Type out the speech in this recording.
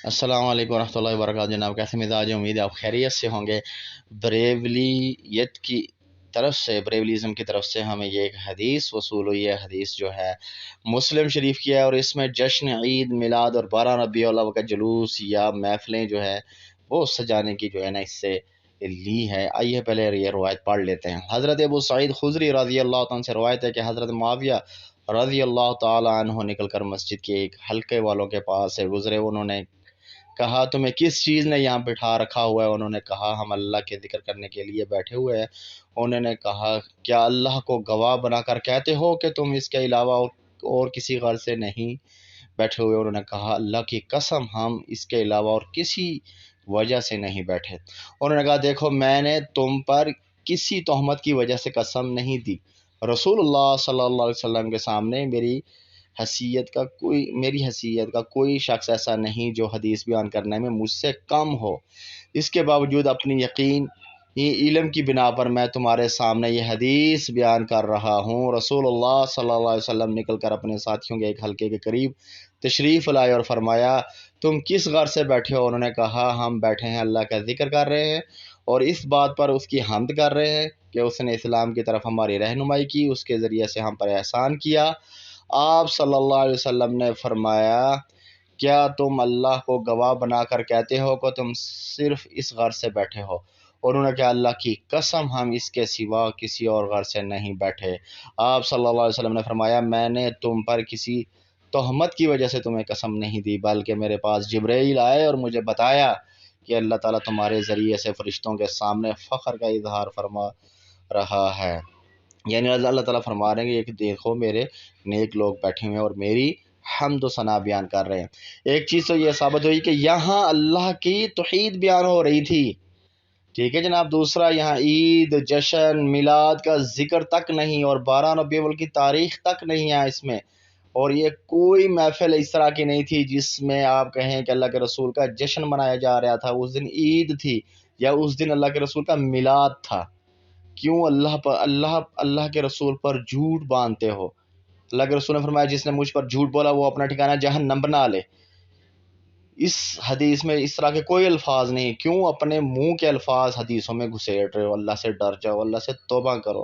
السلام علیکم ورحمۃ اللہ وبرکاتہ۔ جناب کیسے مزاج ہے؟ امید ہے آپ خیریت سے ہوں گے۔ بریولیت کی طرف سے، بریولیزم کی طرف سے ہمیں یہ ایک حدیث وصول ہوئی ہے۔ حدیث جو ہے مسلم شریف کی ہے، اور اس میں جشن عید میلاد اور 12 ربیع الاول کا جلوس یا محفلیں جو ہے وہ سجانے کی جو ہے نا اس سے لی ہے۔ آئیے پہلے یہ روایت پڑھ لیتے ہیں۔ حضرت ابو سعید خدری رضی اللہ تعالیٰ عنہ سے روایت ہے کہ حضرت معاویہ رضی اللہ تعالی عنہ نکل کر مسجد کے ایک حلقے والوں کے پاس سے گزرے۔ انہوں نے کہا تمہیں کس چیز نے یہاں بٹھا رکھا ہوا ہے؟ انہوں نے کہا ہم اللہ کے ذکر کرنے کے لیے بیٹھے ہوئے ہیں۔ انہوں نے کہا کیا اللہ کو گواہ بنا کر کہتے ہو کہ تم اس کے علاوہ اور کسی غرض سے نہیں بیٹھے ہوئے؟ انہوں نے کہا اللہ کی قسم ہم اس کے علاوہ اور کسی وجہ سے نہیں بیٹھے۔ انہوں نے کہا دیکھو میں نے تم پر کسی تہمت کی وجہ سے قسم نہیں دی۔ رسول اللہ صلی اللہ علیہ وسلم کے سامنے میری حیثیت کا کوئی شخص ایسا نہیں جو حدیث بیان کرنے میں مجھ سے کم ہو۔ اس کے باوجود اپنی یقین علم کی بنا پر میں تمہارے سامنے یہ حدیث بیان کر رہا ہوں۔ رسول اللہ صلی اللہ علیہ وسلم نکل کر اپنے ساتھیوں کے ایک حلقے کے قریب تشریف لائے اور فرمایا تم کس غرض سے بیٹھے ہو؟ انہوں نے کہا ہم بیٹھے ہیں اللہ کا ذکر کر رہے ہیں اور اس بات پر اس کی حمد کر رہے ہیں کہ اس نے اسلام کی طرف ہماری رہنمائی کی، اس کے ذریعے سے ہم پر احسان کیا۔ آپ صلی اللہ علیہ وسلم نے فرمایا کیا تم اللہ کو گواہ بنا کر کہتے ہو کہ تم صرف اس غرض سے بیٹھے ہو؟ اور انہوں نے کہا اللہ کی قسم ہم اس کے سوا کسی اور غرض سے نہیں بیٹھے۔ آپ صلی اللہ علیہ وسلم نے فرمایا میں نے تم پر کسی تہمت کی وجہ سے تمہیں قسم نہیں دی، بلکہ میرے پاس جبرائیل آئے اور مجھے بتایا کہ اللہ تعالیٰ تمہارے ذریعے سے فرشتوں کے سامنے فخر کا اظہار فرما رہا ہے۔ یعنی اللہ تعالیٰ فرما رہے ہیں کہ دیکھو میرے نیک لوگ بیٹھے ہوئے ہیں اور میری حمد و ثنا بیان کر رہے ہیں۔ ایک چیز تو یہ ثابت ہوئی کہ یہاں اللہ کی توحید بیان ہو رہی تھی، ٹھیک ہے جناب۔ دوسرا یہاں عید جشن میلاد کا ذکر تک نہیں، اور 12 ربیع الاول کی تاریخ تک نہیں ہے اس میں، اور یہ کوئی محفل اس طرح کی نہیں تھی جس میں آپ کہیں کہ اللہ کے رسول کا جشن منایا جا رہا تھا۔ اس دن عید تھی یا اس دن اللہ کے رسول کا میلاد تھا۔ کیوں اللہ کے رسول پر جھوٹ باندھتے ہو؟ اللہ کے رسول نے فرمایا جس نے مجھ پر جھوٹ بولا وہ اپنا ٹھکانہ جہنم بنا لے۔ اس حدیث میں اس طرح کے کوئی الفاظ نہیں، کیوں اپنے منہ کے الفاظ حدیثوں میں گھسیٹ رہے ہو؟ اللہ سے ڈر جاؤ، اللہ سے توبہ کرو۔